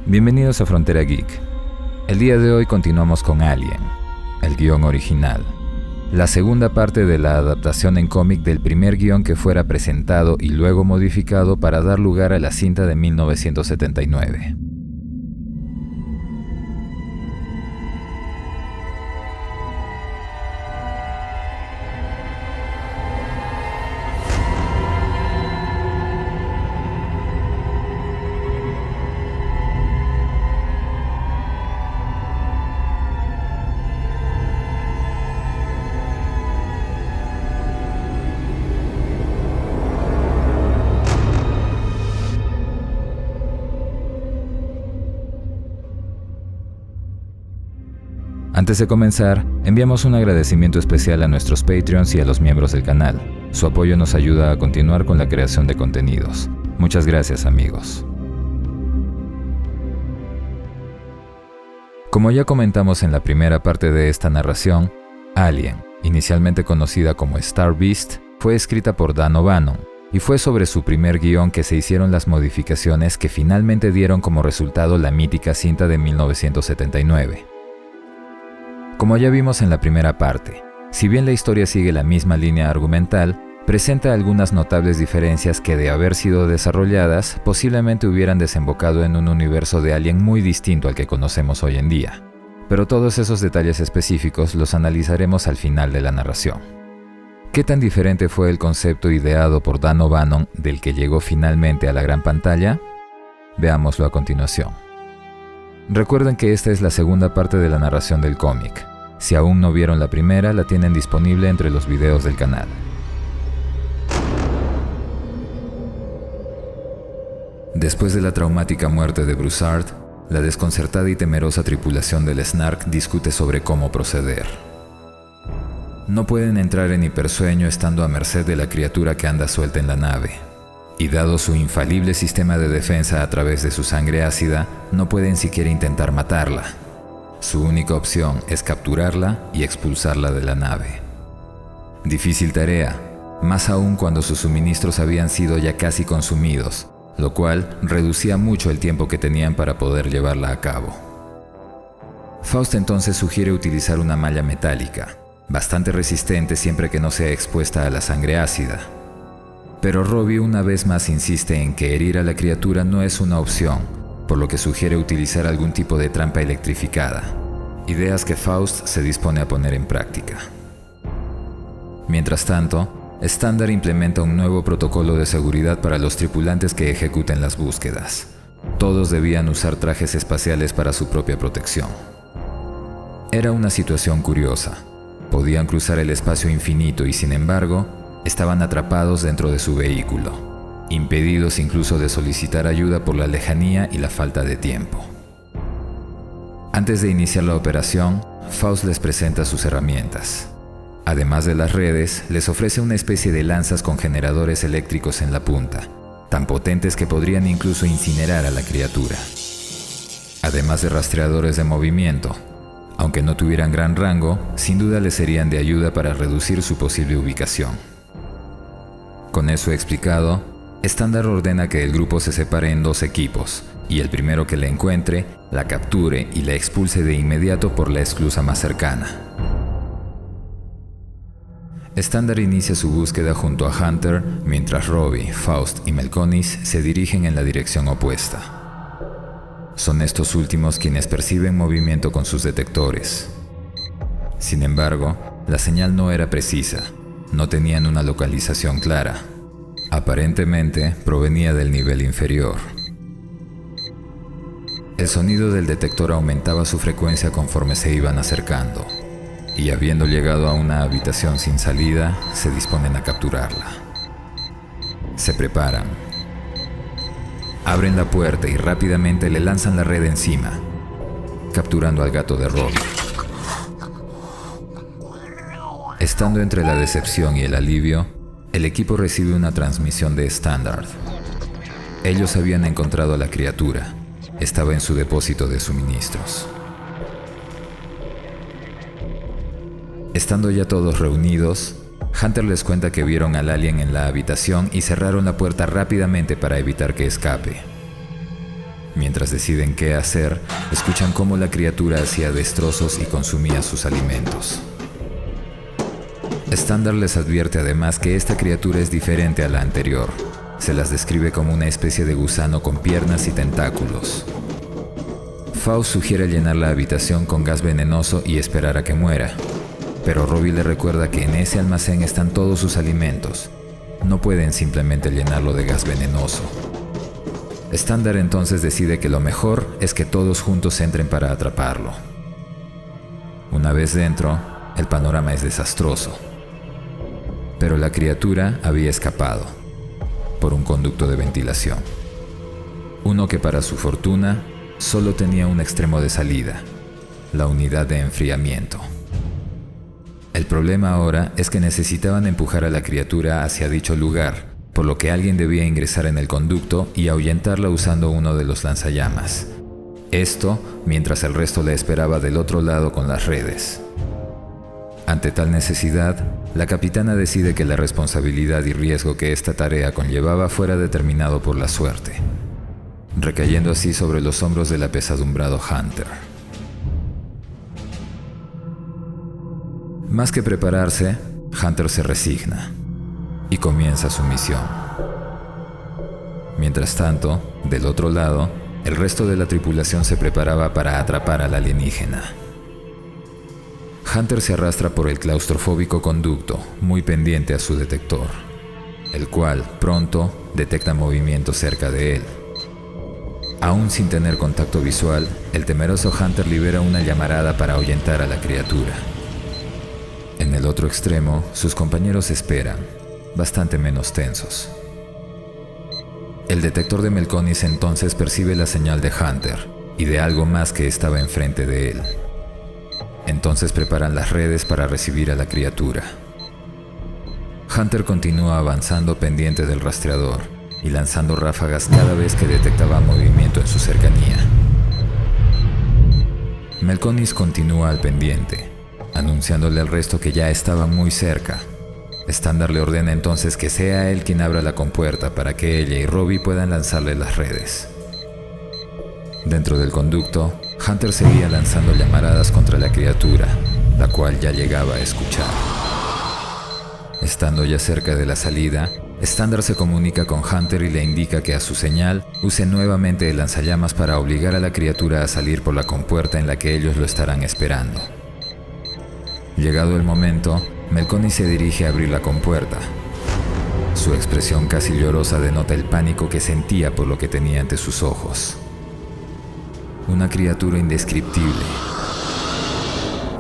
Bienvenidos a Frontera Geek. El día de hoy continuamos con Alien, el guión original, la segunda parte de la adaptación en cómic del primer guión que fuera presentado y luego modificado para dar lugar a la cinta de 1979. Antes de comenzar, enviamos un agradecimiento especial a nuestros Patreons y a los miembros del canal. Su apoyo nos ayuda a continuar con la creación de contenidos. Muchas gracias, amigos. Como ya comentamos en la primera parte de esta narración, Alien, inicialmente conocida como Star Beast, fue escrita por Dan O'Bannon, y fue sobre su primer guión que se hicieron las modificaciones que finalmente dieron como resultado la mítica cinta de 1979. Como ya vimos en la primera parte, si bien la historia sigue la misma línea argumental, presenta algunas notables diferencias que, de haber sido desarrolladas, posiblemente hubieran desembocado en un universo de Alien muy distinto al que conocemos hoy en día. Pero todos esos detalles específicos los analizaremos al final de la narración. ¿Qué tan diferente fue el concepto ideado por Dan O'Bannon del que llegó finalmente a la gran pantalla? Veámoslo a continuación. Recuerden que esta es la segunda parte de la narración del cómic. Si aún no vieron la primera, la tienen disponible entre los videos del canal. Después de la traumática muerte de Broussard, la desconcertada y temerosa tripulación del Snark discute sobre cómo proceder. No pueden entrar en hipersueño estando a merced de la criatura que anda suelta en la nave. Y dado su infalible sistema de defensa a través de su sangre ácida, no pueden siquiera intentar matarla. Su única opción es capturarla y expulsarla de la nave. Difícil tarea, más aún cuando sus suministros habían sido ya casi consumidos, lo cual reducía mucho el tiempo que tenían para poder llevarla a cabo. Faust entonces sugiere utilizar una malla metálica, bastante resistente siempre que no sea expuesta a la sangre ácida. Pero Robbie una vez más insiste en que herir a la criatura no es una opción, por lo que sugiere utilizar algún tipo de trampa electrificada, ideas que Faust se dispone a poner en práctica. Mientras tanto, Standard implementa un nuevo protocolo de seguridad para los tripulantes que ejecuten las búsquedas. Todos debían usar trajes espaciales para su propia protección. Era una situación curiosa. Podían cruzar el espacio infinito y, sin embargo, estaban atrapados dentro de su vehículo, impedidos incluso de solicitar ayuda por la lejanía y la falta de tiempo. Antes de iniciar la operación, Faust les presenta sus herramientas. Además de las redes, les ofrece una especie de lanzas con generadores eléctricos en la punta, tan potentes que podrían incluso incinerar a la criatura. Además de rastreadores de movimiento, aunque no tuvieran gran rango, sin duda les serían de ayuda para reducir su posible ubicación. Con eso explicado, Standard ordena que el grupo se separe en dos equipos, y el primero que la encuentre, la capture y la expulse de inmediato por la esclusa más cercana. Standard inicia su búsqueda junto a Hunter, mientras Robbie, Faust y Melkonis se dirigen en la dirección opuesta. Son estos últimos quienes perciben movimiento con sus detectores. Sin embargo, la señal no era precisa. No tenían una localización clara. Aparentemente provenía del nivel inferior. El sonido del detector aumentaba su frecuencia conforme se iban acercando, y habiendo llegado a una habitación sin salida, se disponen a capturarla. Se preparan. Abren la puerta y rápidamente le lanzan la red encima, capturando al gato de Robbie. Estando entre la decepción y el alivio, el equipo recibe una transmisión de Standard. Ellos habían encontrado a la criatura. Estaba en su depósito de suministros. Estando ya todos reunidos, Hunter les cuenta que vieron al alien en la habitación y cerraron la puerta rápidamente para evitar que escape. mientras deciden qué hacer, escuchan cómo la criatura hacía destrozos y consumía sus alimentos. Standard les advierte además que esta criatura es diferente a la anterior. Se las describe como una especie de gusano con piernas y tentáculos. Faust sugiere llenar la habitación con gas venenoso y esperar a que muera, pero Robbie le recuerda que en ese almacén están todos sus alimentos. No pueden simplemente llenarlo de gas venenoso. Standard entonces decide que lo mejor es que todos juntos entren para atraparlo. Una vez dentro, el panorama es desastroso. Pero la criatura había escapado por un conducto de ventilación. Uno que para su fortuna solo tenía un extremo de salida, la unidad de enfriamiento. El problema ahora es que necesitaban empujar a la criatura hacia dicho lugar, por lo que alguien debía ingresar en el conducto y ahuyentarla usando uno de los lanzallamas. Esto mientras el resto la esperaba del otro lado con las redes. Ante tal necesidad, la capitana decide que la responsabilidad y riesgo que esta tarea conllevaba fuera determinado por la suerte, recayendo así sobre los hombros del apesadumbrado Hunter. Más que prepararse, Hunter se resigna y comienza su misión. Mientras tanto, del otro lado, el resto de la tripulación se preparaba para atrapar al alienígena. Hunter se arrastra por el claustrofóbico conducto, muy pendiente a su detector, el cual, pronto, detecta movimiento cerca de él. Aún sin tener contacto visual, el temeroso Hunter libera una llamarada para ahuyentar a la criatura. En el otro extremo, sus compañeros esperan, bastante menos tensos. El detector de Melconis entonces percibe la señal de Hunter y de algo más que estaba enfrente de él. Entonces preparan las redes para recibir a la criatura. Hunter continúa avanzando pendiente del rastreador y lanzando ráfagas cada vez que detectaba movimiento en su cercanía. Melconis continúa al pendiente, anunciándole al resto que ya estaban muy cerca. Standard le ordena entonces que sea él quien abra la compuerta para que ella y Robbie puedan lanzarle las redes. Dentro del conducto, Hunter seguía lanzando llamaradas contra la criatura, la cual ya llegaba a escuchar. Estando ya cerca de la salida, Standard se comunica con Hunter y le indica que a su señal use nuevamente el lanzallamas para obligar a la criatura a salir por la compuerta en la que ellos lo estarán esperando. Llegado el momento, Melconis se dirige a abrir la compuerta. Su expresión casi llorosa denota el pánico que sentía por lo que tenía ante sus ojos. Una criatura indescriptible.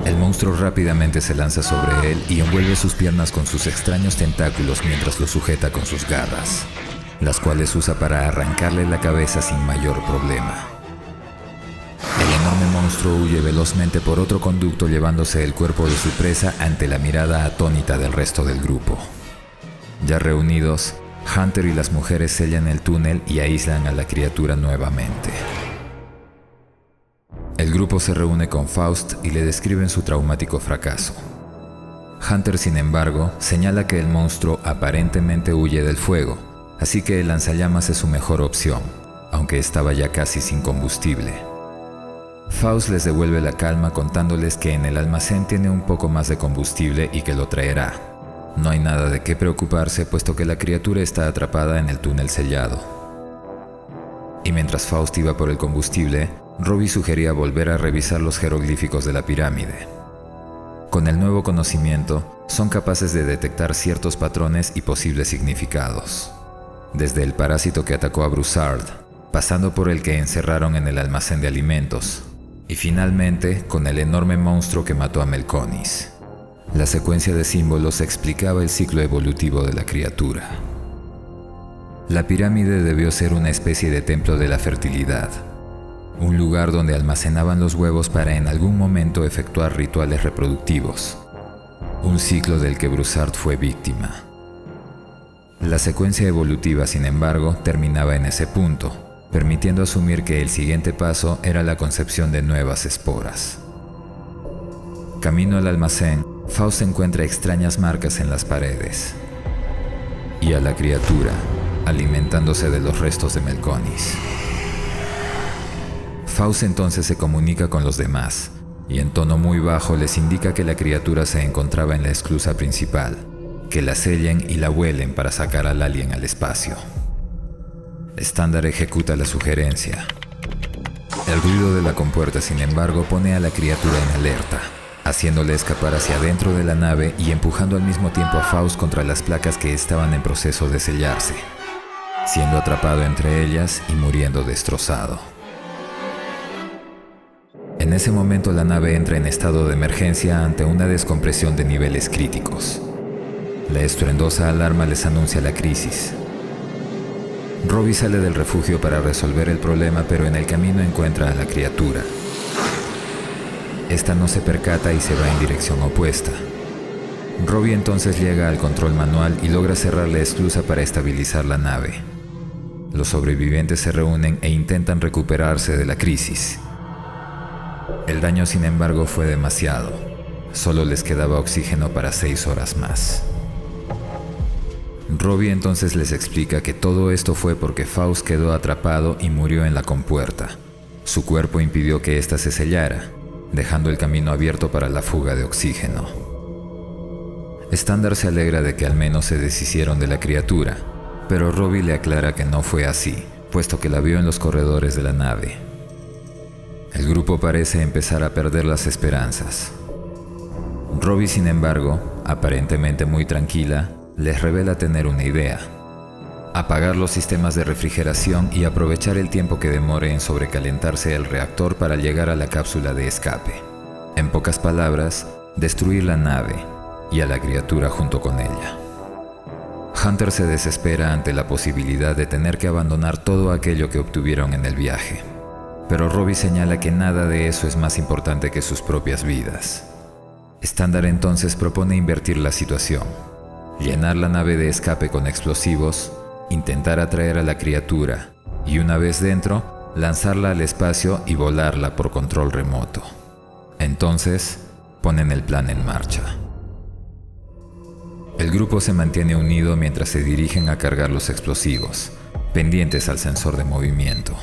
El monstruo rápidamente se lanza sobre él y envuelve sus piernas con sus extraños tentáculos mientras lo sujeta con sus garras, las cuales usa para arrancarle la cabeza sin mayor problema. El enorme monstruo huye velozmente por otro conducto llevándose el cuerpo de su presa ante la mirada atónita del resto del grupo. Ya reunidos, Hunter y las mujeres sellan el túnel y aíslan a la criatura nuevamente. El grupo se reúne con Faust y le describen su traumático fracaso. Hunter, sin embargo, señala que el monstruo aparentemente huye del fuego, así que el lanzallamas es su mejor opción, aunque estaba ya casi sin combustible. Faust les devuelve la calma contándoles que en el almacén tiene un poco más de combustible y que lo traerá. No hay nada de qué preocuparse puesto que la criatura está atrapada en el túnel sellado. Y mientras Faust iba por el combustible, Robbie sugería volver a revisar los jeroglíficos de la pirámide. Con el nuevo conocimiento, son capaces de detectar ciertos patrones y posibles significados. Desde el parásito que atacó a Broussard, pasando por el que encerraron en el almacén de alimentos, y finalmente con el enorme monstruo que mató a Melconis. La secuencia de símbolos explicaba el ciclo evolutivo de la criatura. La pirámide debió ser una especie de templo de la fertilidad, un lugar donde almacenaban los huevos para en algún momento efectuar rituales reproductivos, un ciclo del que Broussard fue víctima. La secuencia evolutiva, sin embargo, terminaba en ese punto, permitiendo asumir que el siguiente paso era la concepción de nuevas esporas. Camino al almacén, Faust encuentra extrañas marcas en las paredes y a la criatura alimentándose de los restos de Melconis. Faust entonces se comunica con los demás y en tono muy bajo les indica que la criatura se encontraba en la esclusa principal, que la sellen y la vuelen para sacar al alien al espacio. Standard ejecuta la sugerencia. El ruido de la compuerta, sin embargo, pone a la criatura en alerta, haciéndole escapar hacia adentro de la nave y empujando al mismo tiempo a Faust contra las placas que estaban en proceso de sellarse, siendo atrapado entre ellas y muriendo destrozado. En ese momento la nave entra en estado de emergencia ante una descompresión de niveles críticos. La estruendosa alarma les anuncia la crisis. Robbie sale del refugio para resolver el problema, pero en el camino encuentra a la criatura. Esta no se percata y se va en dirección opuesta. Robbie entonces llega al control manual y logra cerrar la esclusa para estabilizar la nave. Los sobrevivientes se reúnen e intentan recuperarse de la crisis. El daño, sin embargo, fue demasiado. Solo les quedaba oxígeno para 6 horas más. Robbie entonces les explica que todo esto fue porque Faust quedó atrapado y murió en la compuerta. Su cuerpo impidió que ésta se sellara, dejando el camino abierto para la fuga de oxígeno. Standard se alegra de que al menos se deshicieron de la criatura, pero Robbie le aclara que no fue así, puesto que la vio en los corredores de la nave. El grupo parece empezar a perder las esperanzas. Robbie, sin embargo, aparentemente muy tranquila, les revela tener una idea: apagar los sistemas de refrigeración y aprovechar el tiempo que demore en sobrecalentarse el reactor para llegar a la cápsula de escape. En pocas palabras, destruir la nave y a la criatura junto con ella. Hunter se desespera ante la posibilidad de tener que abandonar todo aquello que obtuvieron en el viaje, pero Robbie señala que nada de eso es más importante que sus propias vidas. Standard entonces propone invertir la situación, llenar la nave de escape con explosivos, intentar atraer a la criatura y una vez dentro, lanzarla al espacio y volarla por control remoto. Entonces, ponen el plan en marcha. El grupo se mantiene unido mientras se dirigen a cargar los explosivos, pendientes al sensor de movimiento.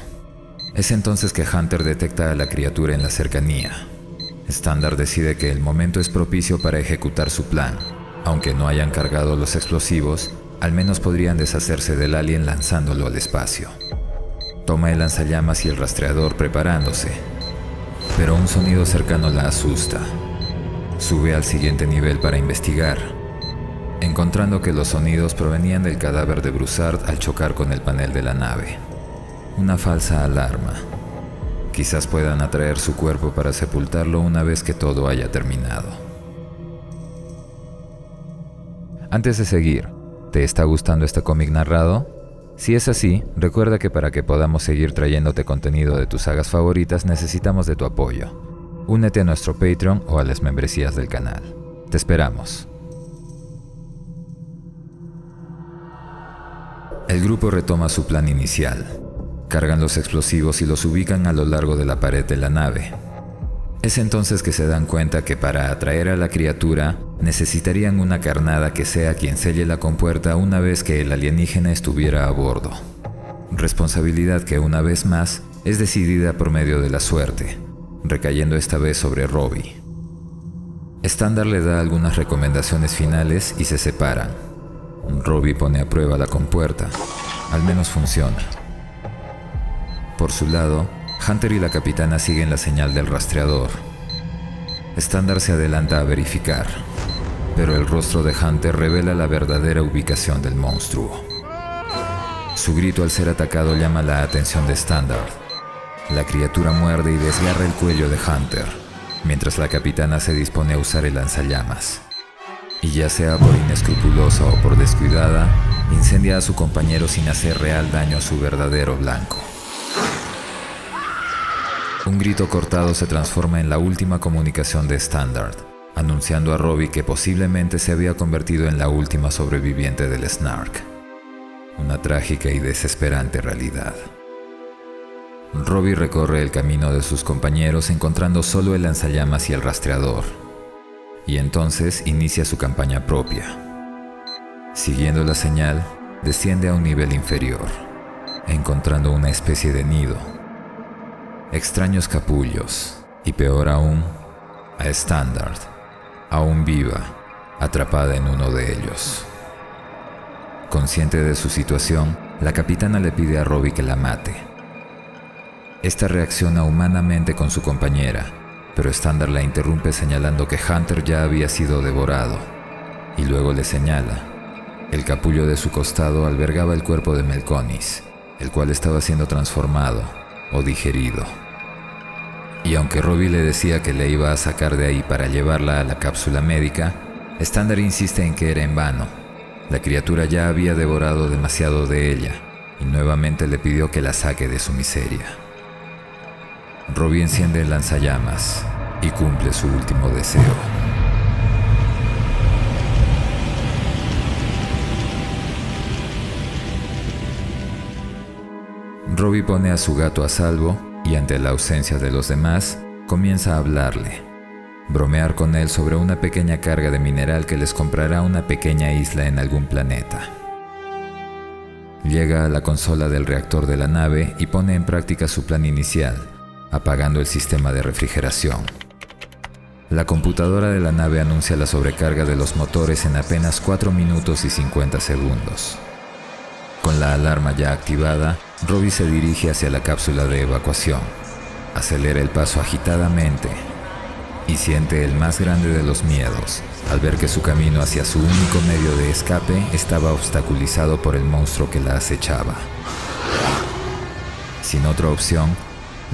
Es entonces que Hunter detecta a la criatura en la cercanía. Standard decide que el momento es propicio para ejecutar su plan. Aunque no hayan cargado los explosivos, al menos podrían deshacerse del alien lanzándolo al espacio. Toma el lanzallamas y el rastreador preparándose, pero un sonido cercano la asusta. Sube al siguiente nivel para investigar, encontrando que los sonidos provenían del cadáver de Broussard al chocar con el panel de la nave. Una falsa alarma. Quizás puedan atraer su cuerpo para sepultarlo una vez que todo haya terminado. Antes de seguir, ¿te está gustando este cómic narrado? Si es así, recuerda que para que podamos seguir trayéndote contenido de tus sagas favoritas necesitamos de tu apoyo. Únete a nuestro Patreon o a las membresías del canal. Te esperamos. El grupo retoma su plan inicial. Cargan los explosivos y los ubican a lo largo de la pared de la nave. Es entonces que se dan cuenta que para atraer a la criatura necesitarían una carnada que sea quien selle la compuerta una vez que el alienígena estuviera a bordo. Responsabilidad que una vez más es decidida por medio de la suerte, recayendo esta vez sobre Robbie. Standard le da algunas recomendaciones finales y se separan. Robbie pone a prueba la compuerta, al menos funciona. Por su lado, Hunter y la capitana siguen la señal del rastreador. Standard se adelanta a verificar, pero el rostro de Hunter revela la verdadera ubicación del monstruo. Su grito al ser atacado llama la atención de Standard. La criatura muerde y desgarra el cuello de Hunter, mientras la capitana se dispone a usar el lanzallamas. Y ya sea por inescrupulosa o por descuidada, incendia a su compañero sin hacer real daño a su verdadero blanco. Un grito cortado se transforma en la última comunicación de Standard, anunciando a Robbie que posiblemente se había convertido en la última sobreviviente del Snark. Una trágica y desesperante realidad. Robbie recorre el camino de sus compañeros encontrando solo el lanzallamas y el rastreador, y entonces inicia su campaña propia. Siguiendo la señal, desciende a un nivel inferior, encontrando una especie de nido. extraños capullos y, peor aún, a Standard, aún viva, atrapada en uno de ellos. Consciente de su situación, la capitana le pide a Robbie que la mate. Esta reacciona humanamente con su compañera, pero Standard la interrumpe señalando que Hunter ya había sido devorado, y luego le señala. El capullo de su costado albergaba el cuerpo de Melconis, el cual estaba siendo transformado o digerido. Y aunque Robbie le decía que le iba a sacar de ahí para llevarla a la cápsula médica, Standard insiste en que era en vano. La criatura ya había devorado demasiado de ella y nuevamente le pidió que la saque de su miseria. Robbie enciende el lanzallamas y cumple su último deseo. Robbie pone a su gato a salvo y, ante la ausencia de los demás, comienza a hablarle, bromear con él sobre una pequeña carga de mineral que les comprará una pequeña isla en algún planeta. Llega a la consola del reactor de la nave y pone en práctica su plan inicial, apagando el sistema de refrigeración. La computadora de la nave anuncia la sobrecarga de los motores en apenas 4 minutos y 50 segundos. Con la alarma ya activada, Robbie se dirige hacia la cápsula de evacuación. Acelera el paso agitadamente y siente el más grande de los miedos al ver que su camino hacia su único medio de escape estaba obstaculizado por el monstruo que la acechaba. Sin otra opción,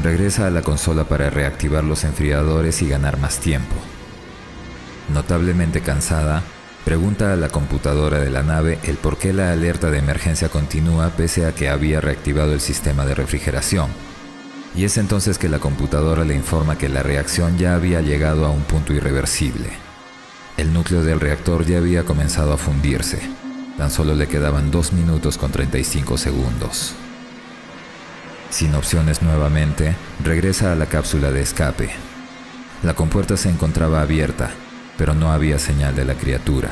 regresa a la consola para reactivar los enfriadores y ganar más tiempo. Notablemente cansada, pregunta a la computadora de la nave el por qué la alerta de emergencia continúa pese a que había reactivado el sistema de refrigeración. Y es entonces que la computadora le informa que la reacción ya había llegado a un punto irreversible. El núcleo del reactor ya había comenzado a fundirse. Tan solo le quedaban 2 minutos con 35 segundos. Sin opciones nuevamente, regresa a la cápsula de escape. La compuerta se encontraba abierta, pero no había señal de la criatura.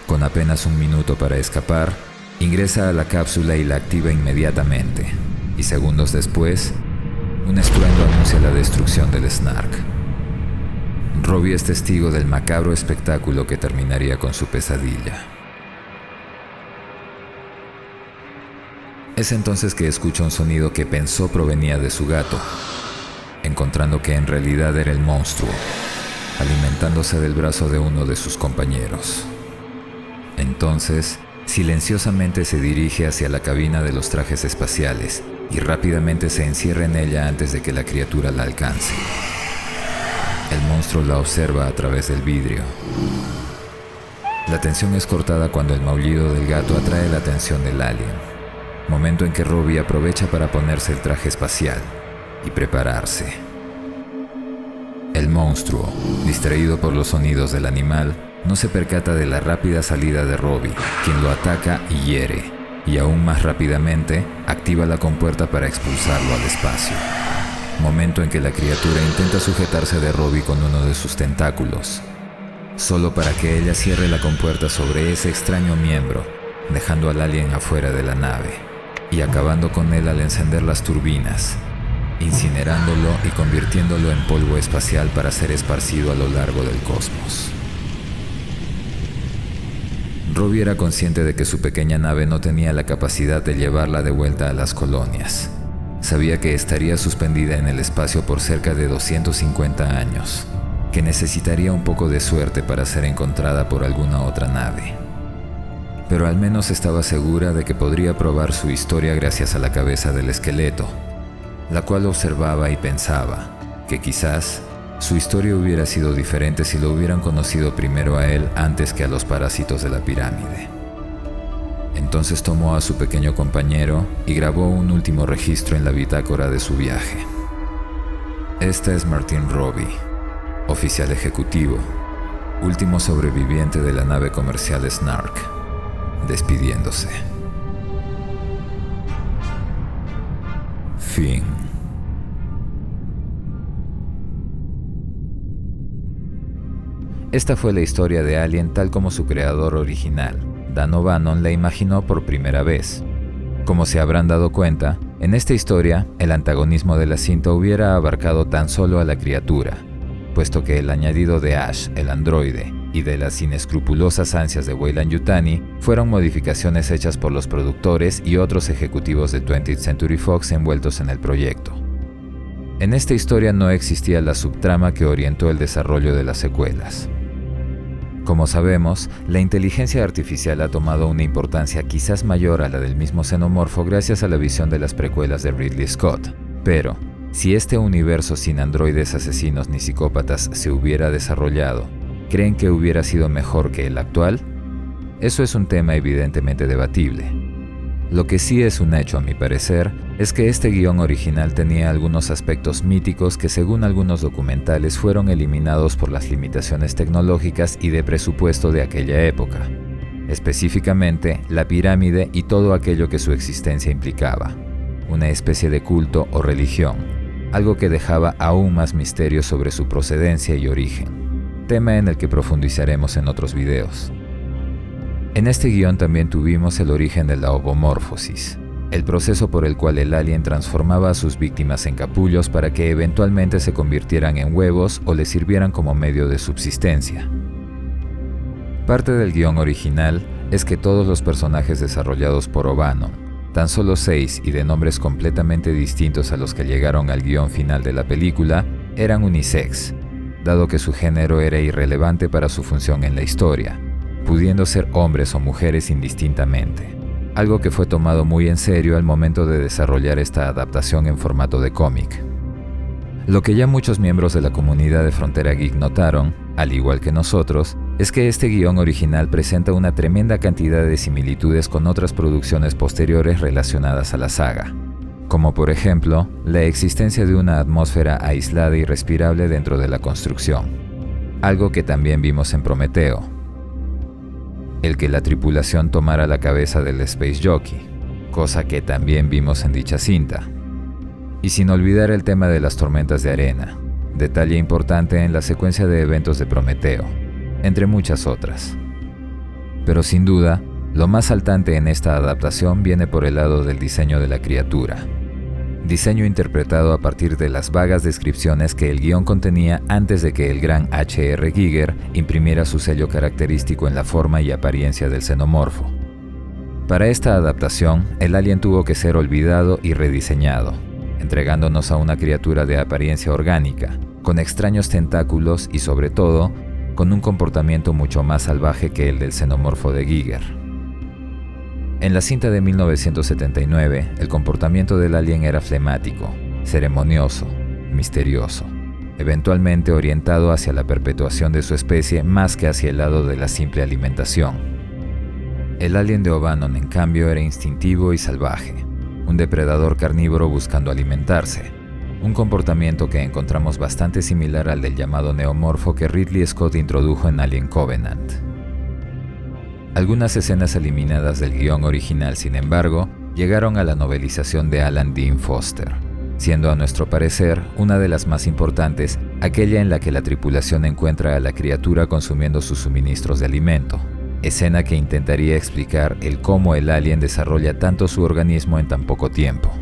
Con apenas 1 minuto para escapar, ingresa a la cápsula y la activa inmediatamente, y segundos después, un estruendo anuncia la destrucción del Snark. Robbie es testigo del macabro espectáculo que terminaría con su pesadilla. Es entonces que escucha un sonido que pensó provenía de su gato, encontrando que en realidad era el monstruo, alimentándose del brazo de uno de sus compañeros. Entonces, silenciosamente se dirige hacia la cabina de los trajes espaciales y rápidamente se encierra en ella antes de que la criatura la alcance. El monstruo la observa a través del vidrio. La tensión es cortada cuando el maullido del gato atrae la atención del alien, momento en que Robbie aprovecha para ponerse el traje espacial y prepararse. El monstruo, distraído por los sonidos del animal, no se percata de la rápida salida de Robbie, quien lo ataca y hiere, y aún más rápidamente activa la compuerta para expulsarlo al espacio. Momento en que la criatura intenta sujetarse de Robbie con uno de sus tentáculos, solo para que ella cierre la compuerta sobre ese extraño miembro, dejando al alien afuera de la nave y acabando con él al encender las turbinas, incinerándolo y convirtiéndolo en polvo espacial para ser esparcido a lo largo del cosmos. Robbie era consciente de que su pequeña nave no tenía la capacidad de llevarla de vuelta a las colonias. Sabía que estaría suspendida en el espacio por cerca de 250 años, que necesitaría un poco de suerte para ser encontrada por alguna otra nave. Pero al menos estaba segura de que podría probar su historia gracias a la cabeza del esqueleto, la cual observaba y pensaba que quizás su historia hubiera sido diferente si lo hubieran conocido primero a él antes que a los parásitos de la pirámide. Entonces tomó a su pequeño compañero y grabó un último registro en la bitácora de su viaje. Esta es Martin Robbie, oficial ejecutivo, último sobreviviente de la nave comercial Snark, despidiéndose. Fin. Esta fue la historia de Alien tal como su creador original, Dan O'Bannon, la imaginó por primera vez. Como se habrán dado cuenta, En esta historia, el antagonismo de la cinta hubiera abarcado tan solo a la criatura, puesto que el añadido de Ash, el androide, y de las inescrupulosas ansias de Weyland-Yutani fueron modificaciones hechas por los productores y otros ejecutivos de 20th Century Fox envueltos en el proyecto. En esta historia no existía la subtrama que orientó el desarrollo de las secuelas. Como sabemos, la inteligencia artificial ha tomado una importancia quizás mayor a la del mismo xenomorfo gracias a la visión de las precuelas de Ridley Scott, pero si este universo sin androides asesinos ni psicópatas se hubiera desarrollado, ¿creen que hubiera sido mejor que el actual? Eso es un tema evidentemente debatible. Lo que sí es un hecho, a mi parecer, es que este guión original tenía algunos aspectos míticos que, según algunos documentales, fueron eliminados por las limitaciones tecnológicas y de presupuesto de aquella época. Específicamente, la pirámide y todo aquello que su existencia implicaba. Una especie de culto o religión, algo que dejaba aún más misterio sobre su procedencia y origen. Tema en el que profundizaremos en otros videos. En este guión también tuvimos el origen de la ovomorfosis, el proceso por el cual el alien transformaba a sus víctimas en capullos para que eventualmente se convirtieran en huevos o les sirvieran como medio de subsistencia. Parte del guión original es que todos los personajes desarrollados por O'Bannon, tan solo 6 y de nombres completamente distintos a los que llegaron al guión final de la película, eran unisex, dado que su género era irrelevante para su función en la historia, pudiendo ser hombres o mujeres indistintamente, algo que fue tomado muy en serio al momento de desarrollar esta adaptación en formato de cómic. Lo que ya muchos miembros de la comunidad de Frontera Geek notaron, al igual que nosotros, es que este guión original presenta una tremenda cantidad de similitudes con otras producciones posteriores relacionadas a la saga, como por ejemplo, la existencia de una atmósfera aislada y respirable dentro de la construcción, algo que también vimos en Prometeo. El que la tripulación tomara la cabeza del Space Jockey, cosa que también vimos en dicha cinta. Y sin olvidar el tema de las tormentas de arena, detalle importante en la secuencia de eventos de Prometeo, entre muchas otras. Pero sin duda, lo más saltante en esta adaptación viene por el lado del diseño de la criatura. Diseño interpretado a partir de las vagas descripciones que el guión contenía antes de que el gran H.R. Giger imprimiera su sello característico en la forma y apariencia del xenomorfo. Para esta adaptación, el alien tuvo que ser olvidado y rediseñado, entregándonos a una criatura de apariencia orgánica, con extraños tentáculos y sobre todo, con un comportamiento mucho más salvaje que el del xenomorfo de Giger. En la cinta de 1979, el comportamiento del alien era flemático, ceremonioso, misterioso, eventualmente orientado hacia la perpetuación de su especie más que hacia el lado de la simple alimentación. El alien de O'Bannon, en cambio, era instintivo y salvaje, un depredador carnívoro buscando alimentarse, un comportamiento que encontramos bastante similar al del llamado neomorfo que Ridley Scott introdujo en Alien Covenant. Algunas escenas eliminadas del guión original, sin embargo, llegaron a la novelización de Alan Dean Foster, siendo a nuestro parecer una de las más importantes aquella en la que la tripulación encuentra a la criatura consumiendo sus suministros de alimento, escena que intentaría explicar el cómo el alien desarrolla tanto su organismo en tan poco tiempo.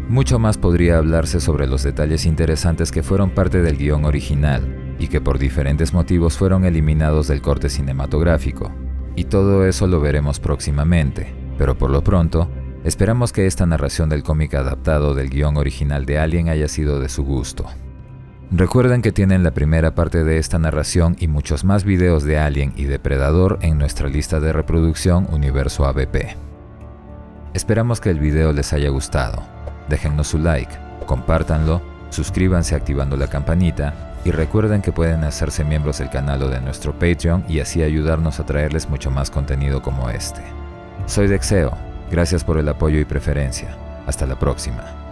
Mucho más podría hablarse sobre los detalles interesantes que fueron parte del guión original y que por diferentes motivos fueron eliminados del corte cinematográfico, y todo eso lo veremos próximamente, pero por lo pronto, esperamos que esta narración del cómic adaptado del guión original de Alien haya sido de su gusto. Recuerden que tienen la primera parte de esta narración y muchos más videos de Alien y Depredador en nuestra lista de reproducción Universo AVP. Esperamos que el video les haya gustado. Déjennos su like, compártanlo, suscríbanse activando la campanita y recuerden que pueden hacerse miembros del canal o de nuestro Patreon y así ayudarnos a traerles mucho más contenido como este. Soy Dexeo, gracias por el apoyo y preferencia. Hasta la próxima.